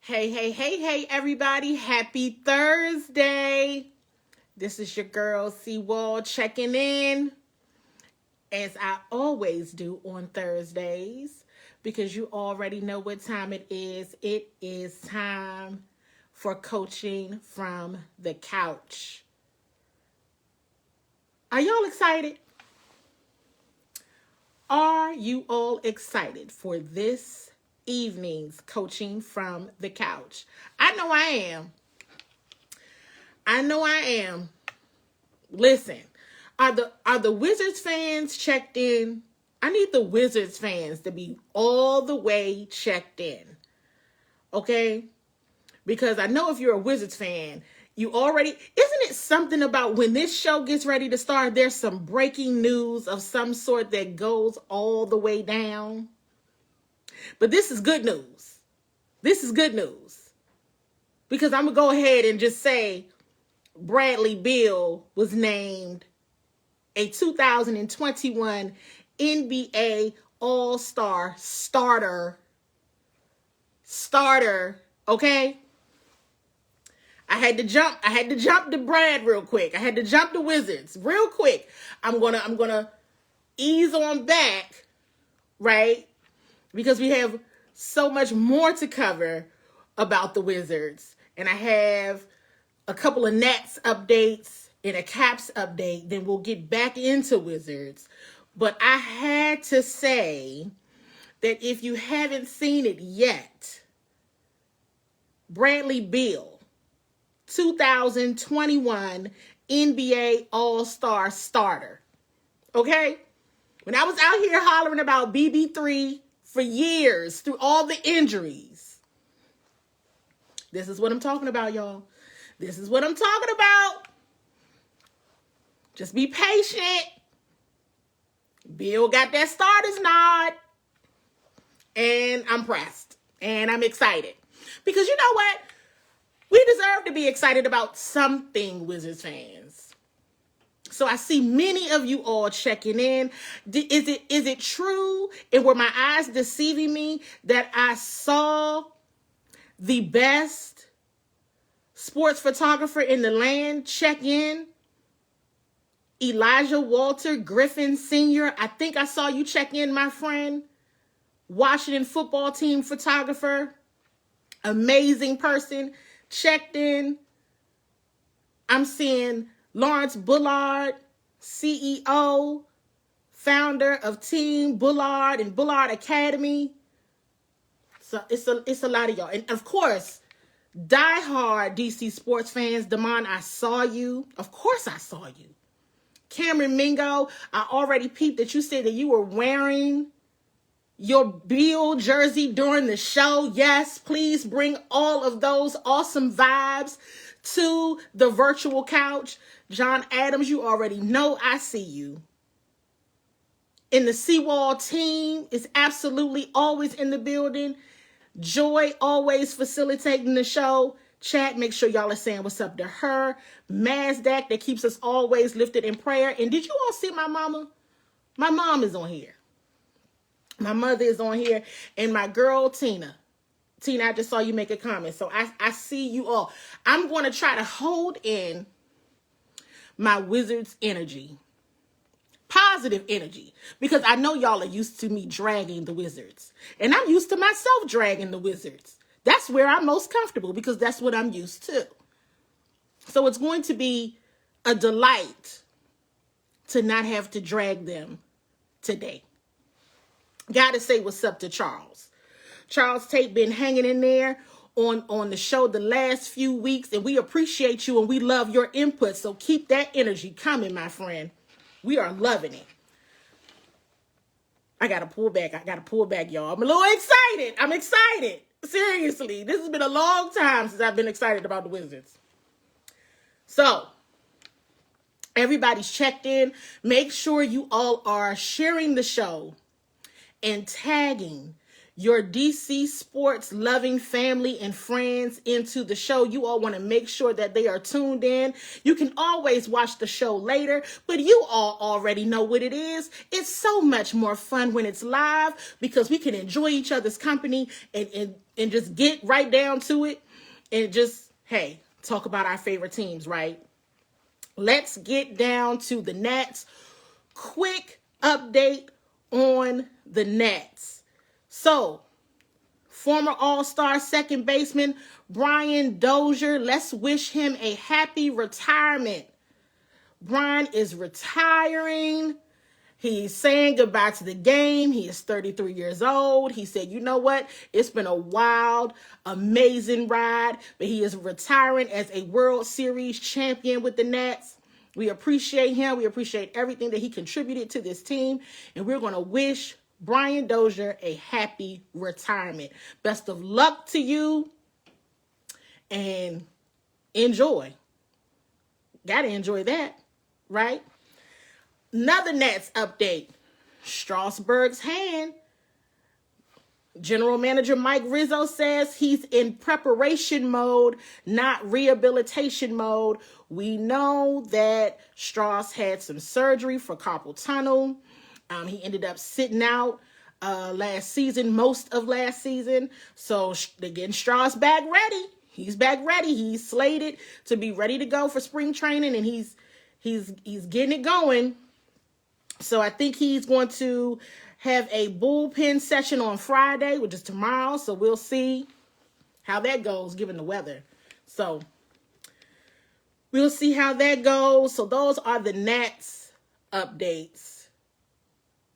Hey, everybody. Happy Thursday. This is your girl, CWall, checking in, as I always do on Thursdays, because you already know what time it is. It is time for coaching from the couch. Are y'all excited? Are you all excited for this evening's coaching from the couch? I know I am. Listen, are the Wizards fans checked in? I need the Wizards fans to be all the way checked in. Okay? Because I know if you're a Wizards fan, isn't it something about when this show gets ready to start, there's some breaking news of some sort that goes all the way down? But this is good news. Because I'm going to go ahead and just say Bradley Beal was named a 2021 NBA All-Star starter, okay? I had to jump to Brad real quick. I had to jump to Wizards real quick. I'm gonna ease on back, right? Because we have so much more to cover about the Wizards. And I have a couple of Nets updates and a Caps update. Then we'll get back into Wizards. But I had to say that if you haven't seen it yet, Bradley Beal, 2021 NBA All-Star starter. Okay? When I was out here hollering about BB3 for years through all the injuries, this is what I'm talking about, y'all. This is what I'm talking about. Just be patient. Bill got that starter's nod. And I'm pressed. And I'm excited. Because you know what? We deserve to be excited about something, Wizards fans. So I see many of you all checking in. Is it true, and were my eyes deceiving me, that I saw the best sports photographer in the land check in? Elijah Walter Griffin Sr. I think I saw you check in, my friend. Washington football team photographer. Amazing person. Checked in. I'm seeing Lawrence Bullard, CEO, founder of Team Bullard and Bullard Academy. So it's a lot of y'all. And of course, diehard DC sports fans, Damon, I saw you. Of course I saw you. Cameron Mingo, I already peeped that you said that you were wearing your Beal jersey during the show. Yes, please bring all of those awesome vibes to the virtual couch. John Adams, you already know I see you. And the CWall team is absolutely always in the building. Joy always facilitating the show. Chat, make sure y'all are saying what's up to her. Mazdak, that keeps us always lifted in prayer. And did you all see my mama? My mom is on here. My mother is on here, and my girl, Tina. Tina, I just saw you make a comment, so I see you all. I'm going to try to hold in my Wizards energy, positive energy, because I know y'all are used to me dragging the Wizards, and I'm used to myself dragging the Wizards. That's where I'm most comfortable, because that's what I'm used to. So it's going to be a delight to not have to drag them today. Gotta say what's up to Charles. Charles Tate been hanging in there on the show the last few weeks, and we appreciate you and we love your input. So keep that energy coming, my friend. We are loving it. I gotta pull back, y'all. I'm a little excited. I'm excited. Seriously, this has been a long time since I've been excited about the Wizards. So, everybody's checked in. Make sure you all are sharing the show and tagging your DC sports loving family and friends into the show. You all want to make sure that they are tuned in. You can always watch the show later, but you all already know what it is. It's so much more fun when it's live because we can enjoy each other's company and just get right down to it and just, hey, talk about our favorite teams, right? Let's get down to the Nats. Quick update on the Nats. So, former All-Star second baseman Brian Dozier, let's wish him a happy retirement. Brian is retiring. He's saying goodbye to the game. He is 33 years old. He said, you know what? It's been a wild, amazing ride, but he is retiring as a World Series champion with the Nats. We appreciate him. We appreciate everything that he contributed to this team. And we're going to wish Brian Dozier a happy retirement. Best of luck to you and enjoy. Got to enjoy that, right? Another Nats update. Strasburg's hand. General Manager Mike Rizzo says he's in preparation mode, not rehabilitation mode. We know that Strauss had some surgery for carpal tunnel. He ended up sitting out last season, most of last season. So they're getting Strauss back ready. He's back ready. He's slated to be ready to go for spring training, and he's getting it going. So I think he's going to have a bullpen session on Friday, which is tomorrow. So we'll see how that goes given the weather. So we'll see how that goes. So those are the Nats updates.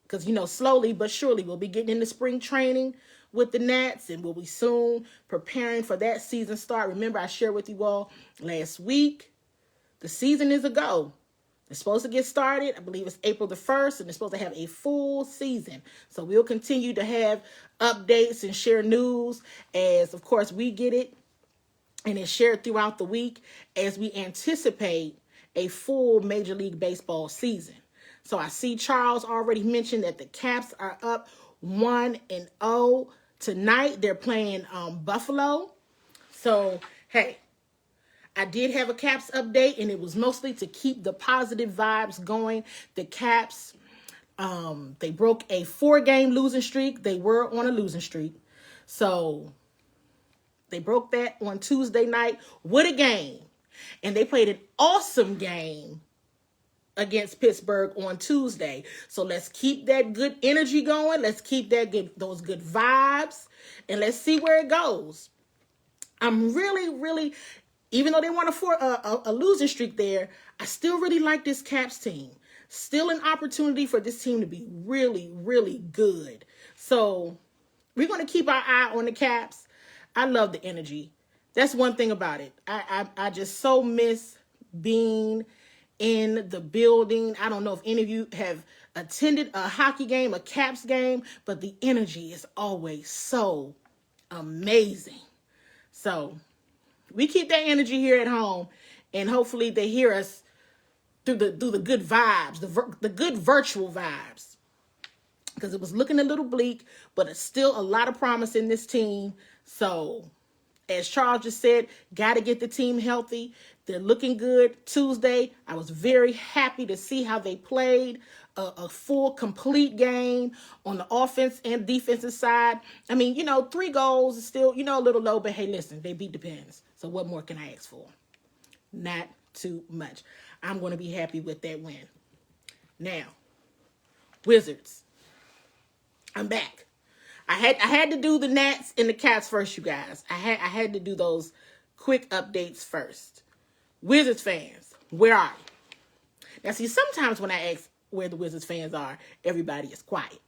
Because, slowly but surely we'll be getting into spring training with the Nats, and we'll be soon preparing for that season start. Remember, I shared with you all last week, the season is a go. It's supposed to get started, I believe it's April the 1st, and it's supposed to have a full season. So we'll continue to have updates and share news as, of course, we get it, and it's shared throughout the week as we anticipate a full Major League Baseball season. So I see Charles already mentioned that the Caps are up 1-0 tonight. They're playing Buffalo. So, hey, I did have a Caps update, and it was mostly to keep the positive vibes going. The Caps, they broke a 4-game losing streak. They were on a losing streak. So they broke that on Tuesday night with a game. And they played an awesome game against Pittsburgh on Tuesday. So let's keep that good energy going. Let's keep those good vibes, and let's see where it goes. I'm really, even though they won a losing streak there, I still really like this Caps team. Still an opportunity for this team to be really, really good. So we're going to keep our eye on the Caps. I love the energy. That's one thing about it. I just so miss being in the building. I don't know if any of you have attended a hockey game, a Caps game, but the energy is always so amazing. So we keep that energy here at home, and hopefully they hear us through the good vibes, the good virtual vibes, because it was looking a little bleak, but it's still a lot of promise in this team. So as Charles just said, got to get the team healthy. They're looking good. Tuesday, I was very happy to see how they played a full, complete game on the offense and defensive side. I mean, 3 goals is still, a little low, but hey, listen, they beat the Pens. So what more can I ask for? Not too much. I'm going to be happy with that win. Now, Wizards. I'm back. I had to do the Nats and the Cats first, you guys. I had to do those quick updates first. Wizards fans, where are you? Now, see, sometimes when I ask where the Wizards fans are, everybody is quiet.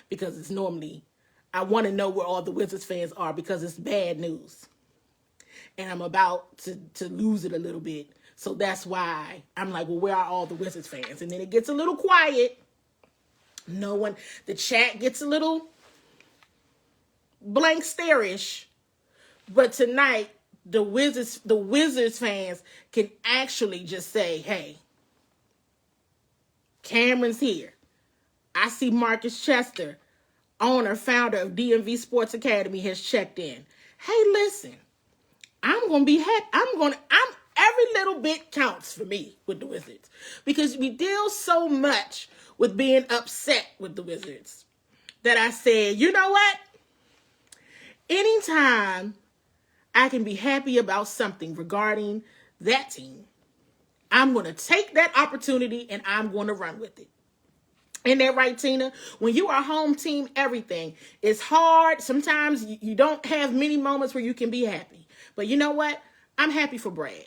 Because it's normally, I want to know where all the Wizards fans are because it's bad news. And I'm about to lose it a little bit. So that's why I'm like, well, where are all the Wizards fans? And then it gets a little quiet. No one, the chat gets a little blank stare-ish. But tonight, the Wizards fans can actually just say, hey, Cameron's here. I see Marcus Chester. owner, founder of DMV Sports Academy, has checked in. Hey, listen, I'm going to be happy. Every little bit counts for me with the Wizards because we deal so much with being upset with the Wizards that I said, you know what? Anytime I can be happy about something regarding that team, I'm going to take that opportunity and I'm going to run with it. Isn't that right, Tina? When you are home team, everything is hard. Sometimes you don't have many moments where you can be happy. But you know what? I'm happy for Brad.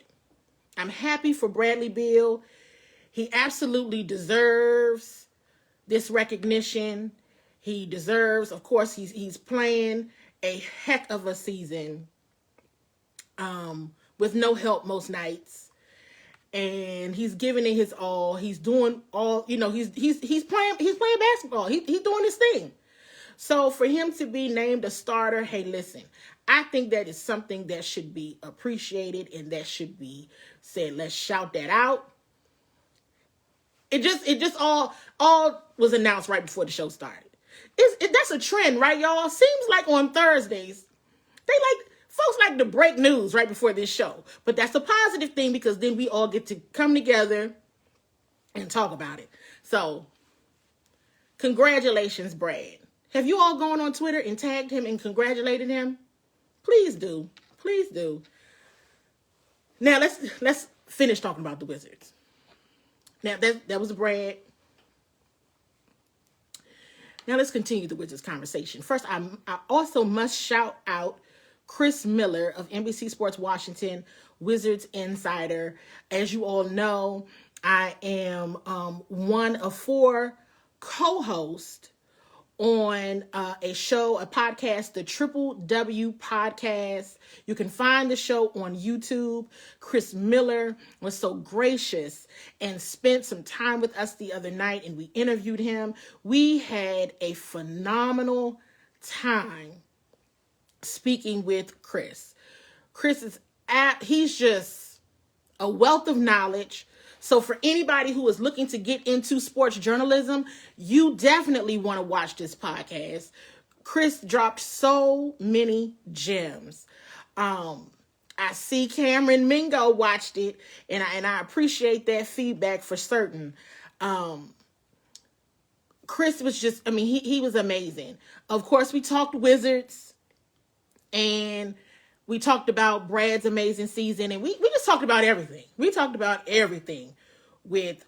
I'm happy for Bradley Beal. He absolutely deserves this recognition. He deserves, of course, he's playing a heck of a season with no help most nights. And he's giving it his all. He's doing all, he's playing basketball. He's doing his thing. So for him to be named a starter, hey, listen, I think that is something that should be appreciated and that should be said. Let's shout that out. It just all was announced right before the show started. That's a trend, right, y'all? Seems like on Thursdays, folks like to break news right before this show. But that's a positive thing because then we all get to come together and talk about it. So, congratulations, Brad. Have you all gone on Twitter and tagged him and congratulated him? Please do. Please do. Now, let's finish talking about the Wizards. Now, that was Brad. Now, let's continue the Wizards conversation. First, I also must shout out Chris Miller of NBC Sports Washington, Wizards Insider. As you all know, I am one of 4 co-hosts on a podcast, the Triple W Podcast. You can find the show on YouTube. Chris Miller was so gracious and spent some time with us the other night, and we interviewed him. We had a phenomenal time speaking with Chris. Chris he's just a wealth of knowledge. So for anybody who is looking to get into sports journalism, you definitely want to watch this podcast. Chris dropped so many gems. I see Cameron Mingo watched it, and I appreciate that feedback for certain. Chris was just, he was amazing. Of course, we talked Wizards, and we talked about Brad's amazing season, and we just talked about everything. We talked about everything with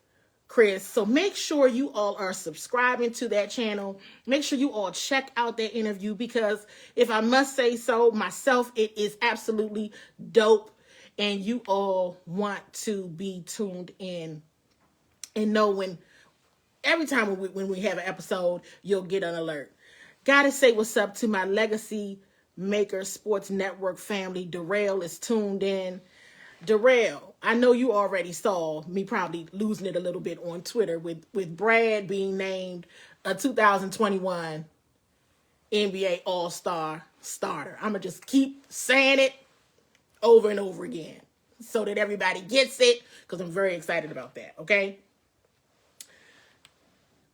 Chris. So make sure you all are subscribing to that channel. Make sure you all check out that interview because if I must say so myself, it is absolutely dope. And you all want to be tuned in and know every time when we have an episode, you'll get an alert. Gotta say what's up to my Legacy Maker Sports Network family. Darrell is tuned in. Darrell, I know you already saw me probably losing it a little bit on Twitter with Brad being named a 2021 NBA All-Star starter. I'm going to just keep saying it over and over again so that everybody gets it because I'm very excited about that, okay?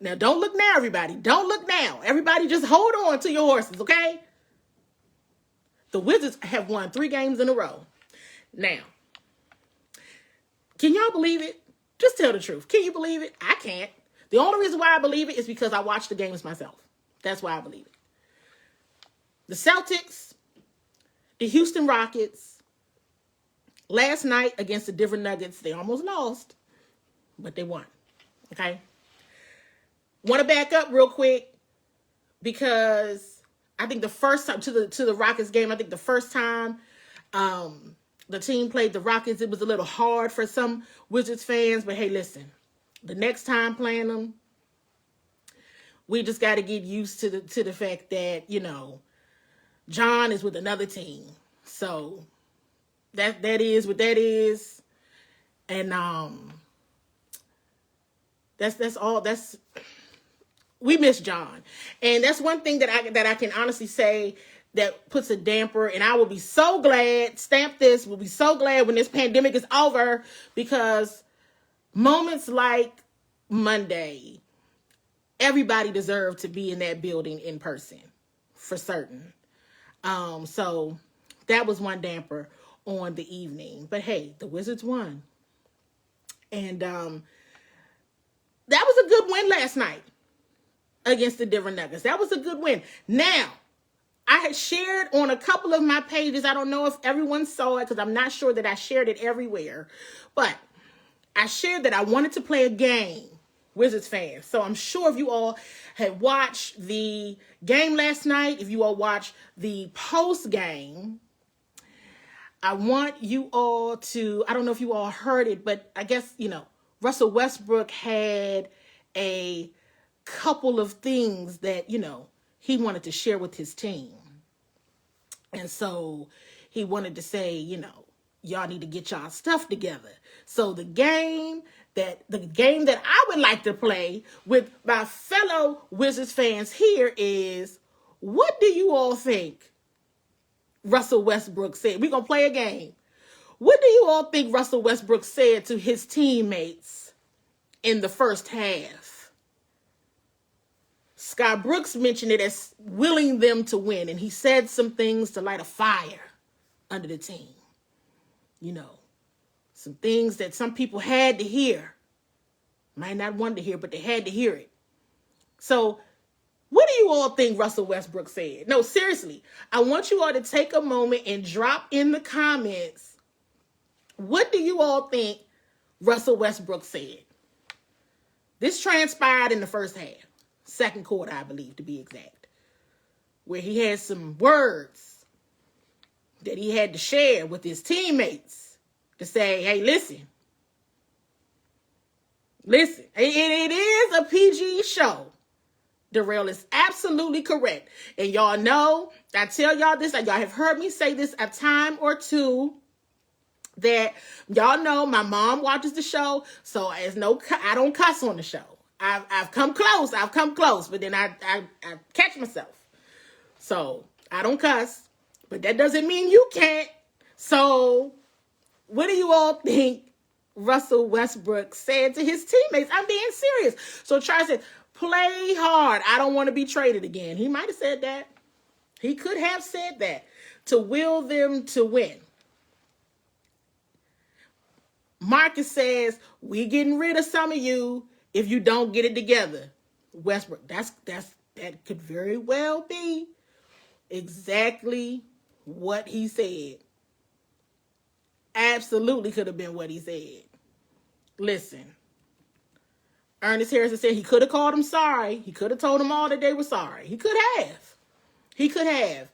Now, don't look now, everybody. Don't look now. Everybody just hold on to your horses, okay? The Wizards have won 3 games in a row. Now, can y'all believe it? Just tell the truth. Can you believe it? I can't. The only reason why I believe it is because I watched the games myself. That's why I believe it. The Celtics, the Houston Rockets, last night against the Denver Nuggets, they almost lost, but they won. Okay? Want to back up real quick because I think the first time to the Rockets game, I think the first time the team played the Rockets, it was a little hard for some Wizards fans. But hey, listen, the next time playing them, we just got to get used to the fact that John is with another team. So that is what that is, and that's all. We miss John. And that's one thing that I can honestly say that puts a damper. And I will be so glad, we'll be so glad when this pandemic is over because moments like Monday everybody deserved to be in that building in person, for certain. So that was one damper on the evening. But hey, the Wizards won. And that was a good win last night against the Denver Nuggets. That was a good win. Now, I had shared on a couple of my pages. I don't know if everyone saw it because I'm not sure that I shared it everywhere. But I shared that I wanted to play a game, Wizards fans. So I'm sure if you all had watched the game last night, if you all watched the post game, I want you all to, I don't know if you all heard it, but I guess, Russell Westbrook had a couple of things that, he wanted to share with his team. And so he wanted to say, y'all need to get y'all stuff together. So the game that I would like to play with my fellow Wizards fans here is, what do you all think Russell Westbrook said? We're going to play a game. What do you all think Russell Westbrook said to his teammates in the first half? Scott Brooks mentioned it as willing them to win, and he said some things to light a fire under the team. Some things that some people had to hear. Might not want to hear, but they had to hear it. So, what do you all think Russell Westbrook said? No, seriously, I want you all to take a moment and drop in the comments, what do you all think Russell Westbrook said? This transpired in the first half. Second quarter, I believe, to be exact, where he had some words that he had to share with his teammates to say, hey, listen, it is a PG show. Darrell is absolutely correct. And y'all know, I tell y'all this, y'all have heard me say this a time or two, that y'all know my mom watches the show, so I don't cuss on the show. I've come close, but then I catch myself. So I don't cuss, but that doesn't mean you can't. So what do you all think Russell Westbrook said to his teammates? I'm being serious. So Charles said, play hard. I don't want to be traded again. He might have said that. He could have said that to will them to win. Marcus says, we getting rid of some of you if you don't get it together. Westbrook, that could very well be exactly what he said. Absolutely could have been what he said. Listen, Ernest Harrison said he could have called them sorry. He could have told them all that they were sorry. He could have.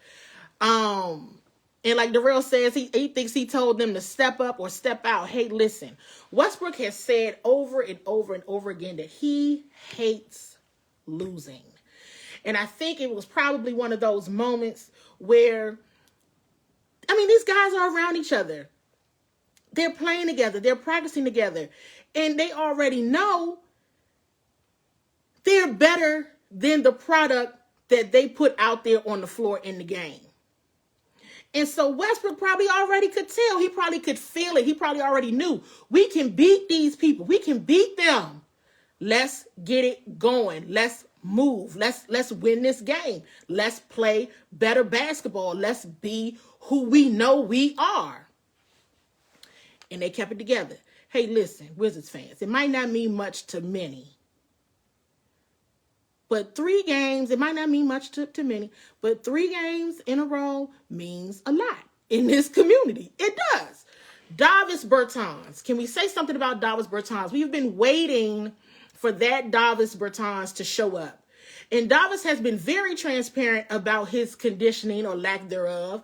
And like Darrell says, he thinks he told them to step up or step out. Hey, listen, Westbrook has said over and over and over again that he hates losing. And I think it was probably one of those moments where, these guys are around each other. They're playing together. They're practicing together. And they already know they're better than the product that they put out there on the floor in the game. And so Westbrook probably already could tell. He probably could feel it. He probably already knew. We can beat these people. We can beat them. Let's get it going. Let's move. Let's win this game. Let's play better basketball. Let's be who we know we are. And they kept it together. Hey, listen, Wizards fans, it might not mean much to many. But 3 games, it might not mean much to many, but 3 games in a row means a lot in this community. It does. Davis Bertans. Can we say something about Davis Bertans? We've been waiting for that Davis Bertans to show up. And Davis has been very transparent about his conditioning or lack thereof.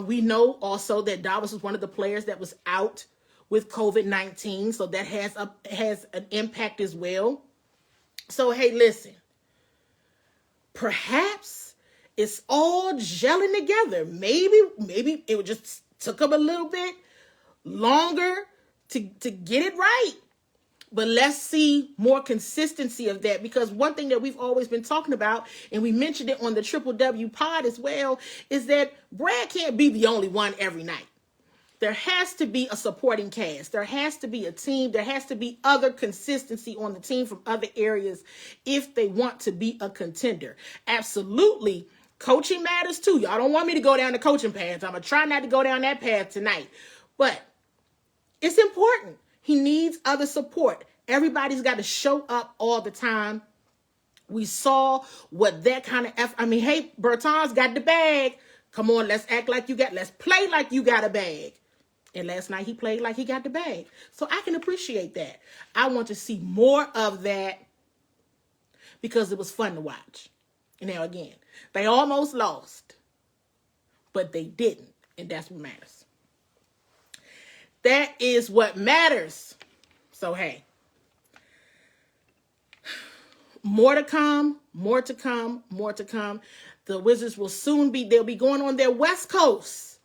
We know also that Davis was one of the players that was out with COVID-19, so that has an impact as well. So, hey, listen. Perhaps it's all gelling together. Maybe it just took them a little bit longer to get it right. But let's see more consistency of that, because one thing that we've always been talking about, and we mentioned it on the Triple W pod as well, is that Brad can't be the only one every night. There has to be a supporting cast. There has to be a team. There has to be other consistency on the team from other areas if they want to be a contender. Absolutely. Coaching matters too. Y'all don't want me to go down the coaching path. I'm going to try not to go down that path tonight. But it's important. He needs other support. Everybody's got to show up all the time. We saw what that kind of effort. I mean, hey, Bertans got the bag. Come on, let's play like you got a bag. And last night he played like he got the bag. So I can appreciate that. I want to see more of that because it was fun to watch. And now again, they almost lost, but they didn't. And that's what matters. That is what matters. So, hey, more to come, more to come, more to come. The Wizards will they'll be going on their West Coast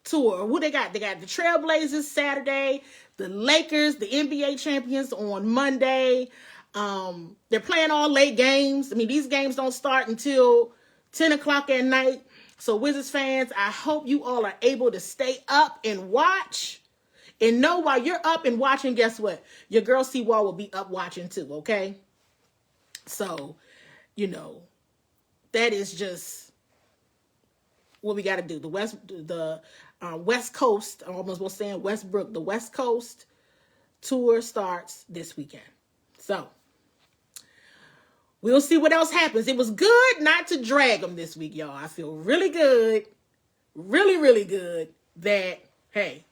tour. Who they got? They got the Trailblazers Saturday, the Lakers, the NBA champions on Monday. They're playing all late games. I mean, these games don't start until 10 o'clock at night. So Wizards fans, I hope you all are able to stay up and watch. And know while you're up and watching, guess what? Your girl CWall will be up watching too, okay? So, that is just what we got to do. The West Coast, I almost was saying Westbrook, the West Coast tour starts this weekend. So we'll see what else happens. It was good not to drag them this week, y'all. I feel really good, really, really good that, hey,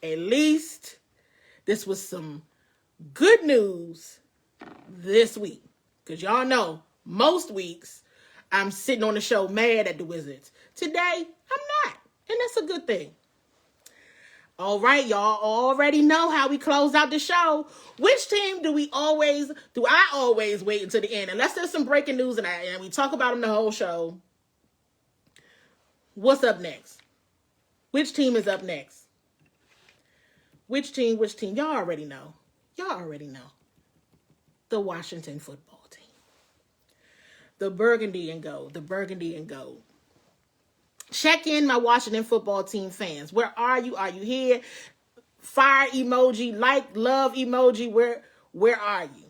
at least this was some good news this week. Because y'all know, most weeks, I'm sitting on the show mad at the Wizards. Today, I'm not. And that's a good thing. All right, y'all already know how we close out the show. Which team do I always wait until the end? Unless there's some breaking news and we talk about them the whole show. What's up next? Which team is up next? Which team? Y'all already know. The Washington football team. The burgundy and gold. Check in, my Washington football team fans. Where are you? Are you here? Fire emoji, love emoji. Where are you?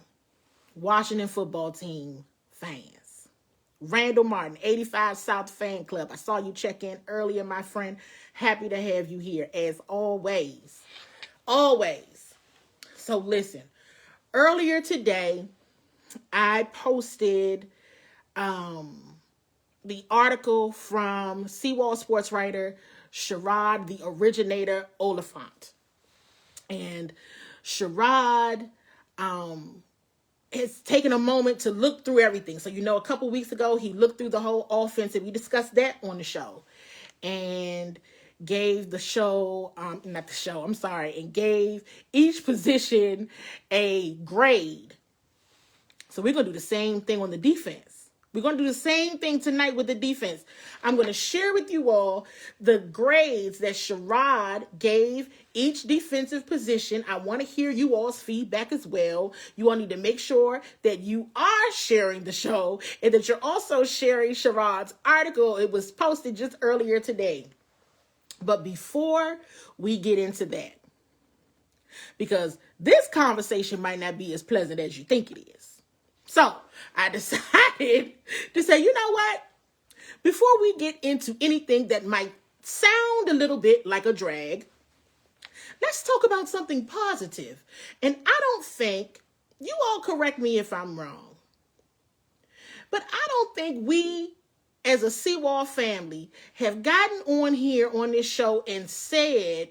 Washington football team fans. Randall Martin, 85 South Fan Club. I saw you check in earlier, my friend. Happy to have you here as always. Always. So listen, earlier today, I posted the article from CWall sports writer Sherrod, the originator Oliphant. And Sherrod has taken a moment to look through everything. So, a couple weeks ago, he looked through the whole offense, and we discussed that on the show. And gave and gave each position a grade. So we're going to do the same thing on the defense. We're going to do the same thing tonight with the defense. I'm going to share with you all the grades that Sherrod gave each defensive position. I want to hear you all's feedback as well. You all need to make sure that you are sharing the show and that you're also sharing Sherrod's article. It was posted just earlier today. But before we get into that, because this conversation might not be as pleasant as you think it is. So I decided to say, you know what? Before we get into anything that might sound a little bit like a drag, let's talk about something positive. And I don't think, you all correct me if I'm wrong, but I don't think we as a CWall family have gotten on here on this show and said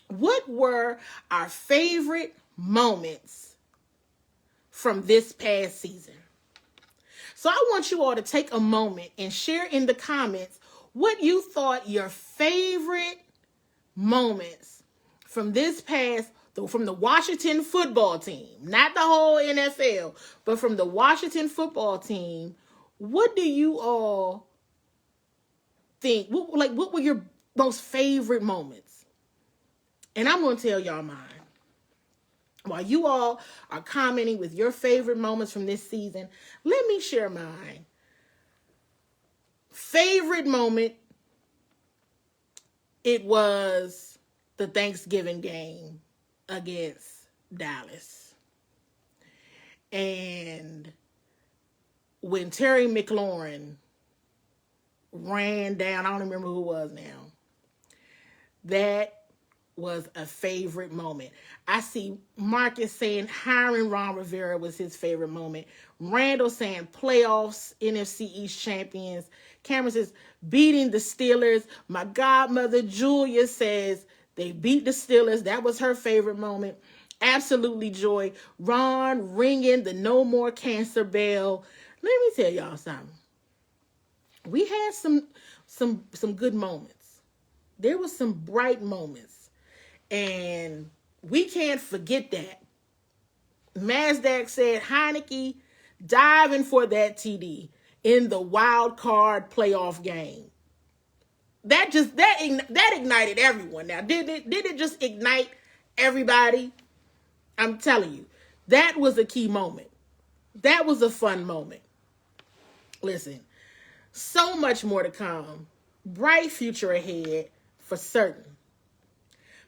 what were our favorite moments from this past season. So I want you all to take a moment and share in the comments what you thought your favorite moments from from the Washington football team, not the whole NFL, but from the Washington football team. What do you all think? What were your most favorite moments? And I'm going to tell y'all mine. While you all are commenting with your favorite moments from this season, let me share mine. Favorite moment it was the Thanksgiving game against Dallas. And when Terry McLaurin ran down, I don't remember who it was now, that was a favorite moment. I see Marcus saying hiring Ron Rivera was his favorite moment. Randall saying playoffs, NFC East champions. Cameron says beating the Steelers. My godmother Julia says they beat the Steelers. That was her favorite moment. Absolutely joy. Ron ringing the no more cancer bell. Let me tell y'all something. We had some good moments. There were some bright moments. And we can't forget that. Mazdak said Heineke diving for that TD in the wild card playoff game. That ignited everyone. Now, did it just ignite everybody? I'm telling you, that was a key moment. That was a fun moment. Listen, so much more to come. Bright future ahead for certain.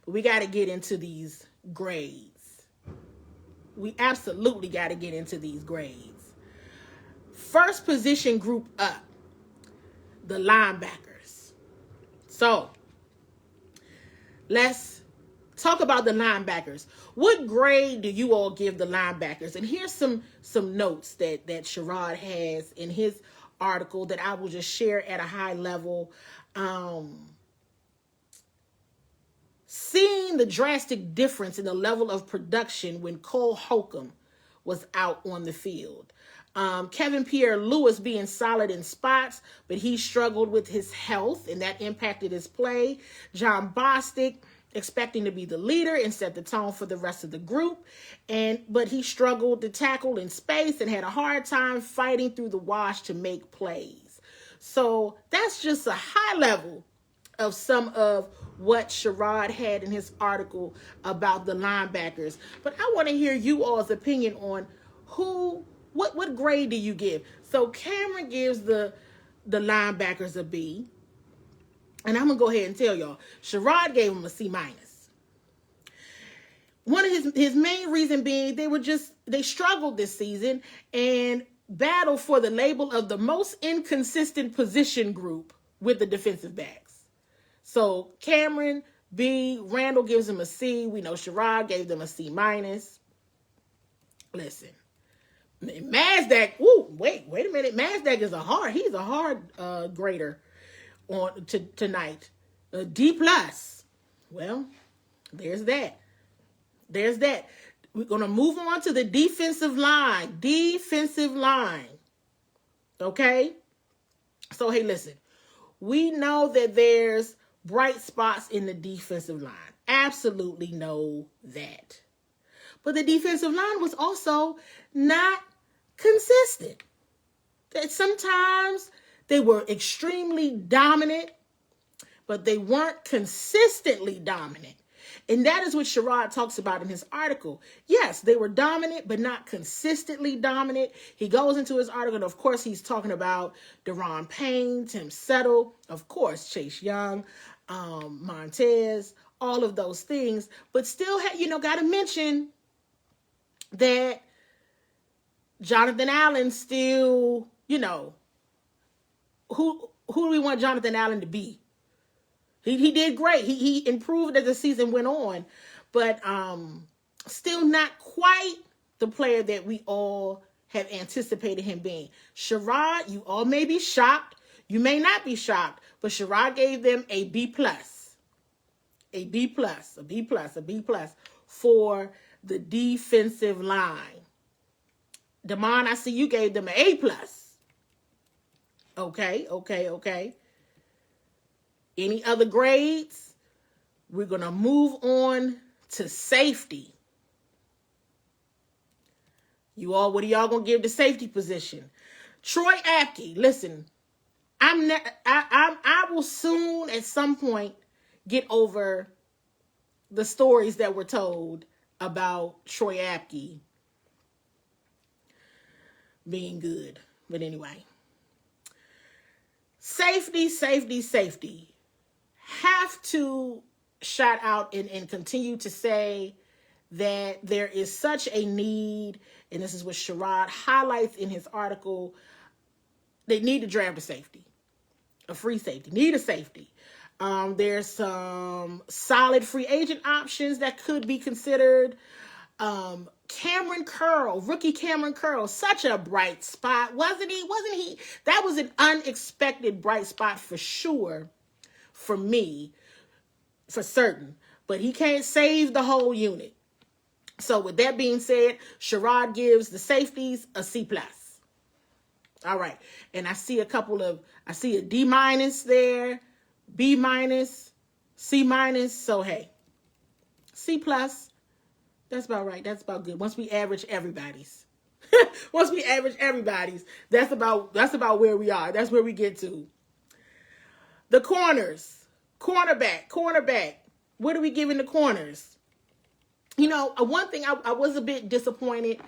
But we got to get into these grades. We absolutely got to get into these grades. First position group up, the linebackers. So, let's talk about the linebackers. What grade do you all give the linebackers? And here's some notes that Sherrod has in his article that I will just share at a high level. Seeing the drastic difference in the level of production when Cole Holcomb was out on the field. Kevin Pierre-Louis being solid in spots, but he struggled with his health, and that impacted his play. John Bostic expecting to be the leader and set the tone for the rest of the group, but he struggled to tackle in space and had a hard time fighting through the wash to make plays. So that's just a high level of some of what Sherrod had in his article about the linebackers. But I want to hear you all's opinion on what grade do you give? So Cameron gives the linebackers a B. And I'm going to go ahead and tell y'all, Sherrod gave him a C-. One of his main reason being they struggled this season and battled for the label of the most inconsistent position group with the defensive backs. So Cameron, B, Randall gives him a C. We know Sherrod gave them a C-. Listen, Mazdak, wait a minute. Mazdak is he's a hard grader on tonight. D+. Well, there's that. We're going to move on to the defensive line. Okay? So, hey, listen. We know that there's bright spots in the defensive line. Absolutely know that. But the defensive line was also not consistent. That sometimes they were extremely dominant, but they weren't consistently dominant. And that is what Sherrod talks about in his article. Yes, they were dominant, but not consistently dominant. He goes into his article, and of course, he's talking about Daron Payne, Tim Settle, of course, Chase Young, Montez, all of those things. But still, got to mention that Jonathan Allen still, who do we want Jonathan Allen to be? He did great. He improved as the season went on, but still not quite the player that we all have anticipated him being. Sherrod, you all may be shocked. You may not be shocked, but Sherrod gave them a B+. A B+, a B+, a B+ for the defensive line. Damon, I see you gave them an A+. Okay. Any other grades? We're going to move on to safety. What are y'all going to give the safety position? Troy Apke, listen, I will soon at some point get over the stories that were told about Troy Apke being good. But anyway, safety. have to shout out and continue to say that there is such a need, and this is what Sherrod highlights in his article. They need to draft a safety, a free safety, need a safety. There's some solid free agent options that could be considered. Cameron Curl, rookie Cameron Curl, such a bright spot, wasn't he? That was an unexpected bright spot for sure, for me, for certain. But he can't save the whole unit. So with that being said, Sherrod gives the safeties a C+. All right. And I see a D- there, B-, C-. So, hey, C+, that's about right. That's about good. Once we average everybody's, that's about where we are. That's where we get to. The corners, cornerback. What are we giving the corners? You know, one thing I was a bit disappointed.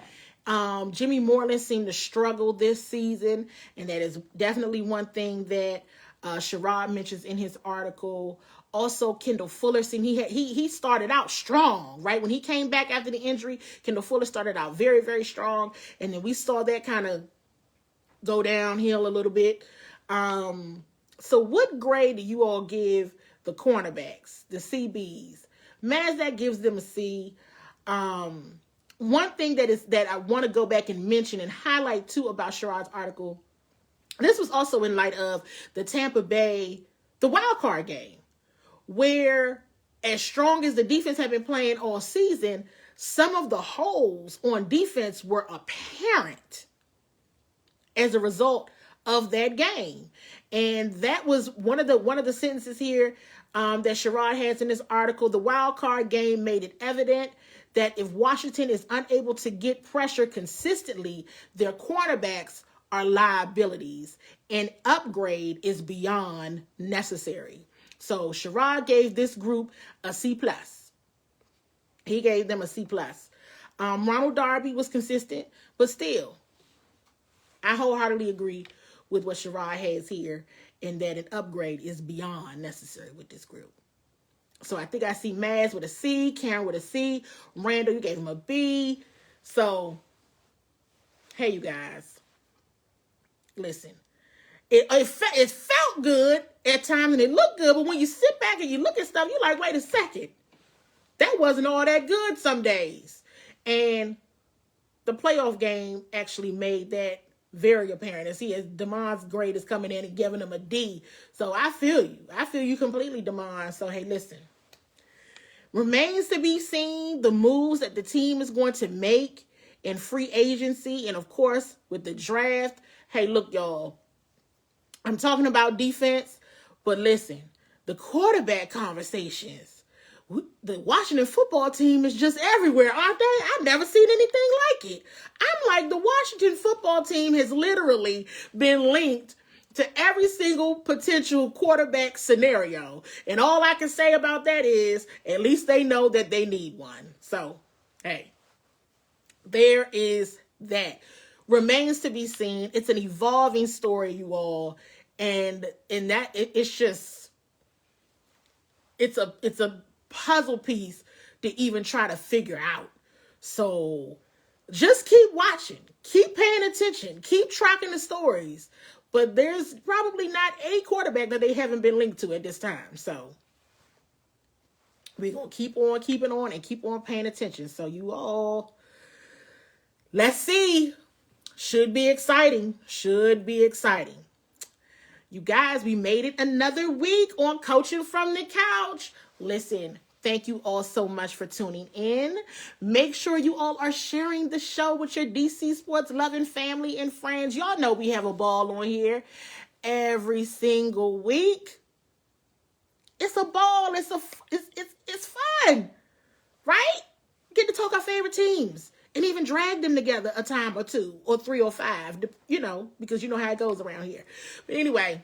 Jimmy Moreland seemed to struggle this season, and that is definitely one thing that Sherrod mentions in his article. Also, Kendall Fuller he started out strong, right? When he came back after the injury, Kendall Fuller started out very, very strong, and then we saw that kind of go downhill a little bit. So what grade do you all give the cornerbacks, the CBs? Mazdak gives them a C. One thing that I want to go back and mention and highlight too about Sherrod's article, this was also in light of the Tampa Bay, the wild card game, where as strong as the defense had been playing all season, some of the holes on defense were apparent as a result of that game. And that was one of the sentences here that Sherrod has in this article. The wild card game made it evident that if Washington is unable to get pressure consistently, their cornerbacks are liabilities. An upgrade is beyond necessary. So Sherrod gave this group a C+. He gave them a C+. Ronald Darby was consistent, but still, I wholeheartedly agree with what Sherrod has here, in that an upgrade is beyond necessary with this group. So I think I see Maz with a C, Karen with a C, Randall, you gave him a B. So, hey, you guys, listen, it felt good at times and it looked good, but when you sit back and you look at stuff, you're like, wait a second, that wasn't all that good some days. And the playoff game actually made that very apparent. As Damon's grade is coming in and giving him a D. So I feel you completely, Damon. So hey, listen, remains to be seen the moves that the team is going to make in free agency, and of course with the draft. Hey, look, y'all, I'm talking about defense, but listen, the quarterback conversations, the Washington football team is just everywhere, aren't they? I've never seen anything like it. I'm like, the Washington football team has literally been linked to every single potential quarterback scenario. And all I can say about that is, at least they know that they need one. So, hey, there is that. Remains to be seen. It's an evolving story, you all. And in that, it's a puzzle piece to even try to figure out. So just keep watching, keep paying attention, keep tracking the stories. But there's probably not a quarterback that they haven't been linked to at this time. So we're going to keep on keeping on and keep on paying attention. So you all, let's see. Should be exciting. You guys, we made it another week on Coaching from the Couch. Listen, thank you all so much for tuning in. Make sure you all are sharing the show with your DC sports loving family and friends. Y'all know we have a ball on here every single week. It's a ball. It's fun, right? Get to talk our favorite teams and even drag them together a time or two or 3 or 5, because you know how it goes around here. But anyway,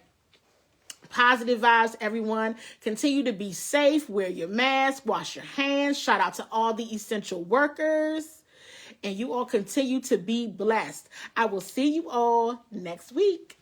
positive vibes, everyone. Continue to be safe. Wear your mask. Wash your hands. Shout out to all the essential workers. And you all continue to be blessed. I will see you all next week.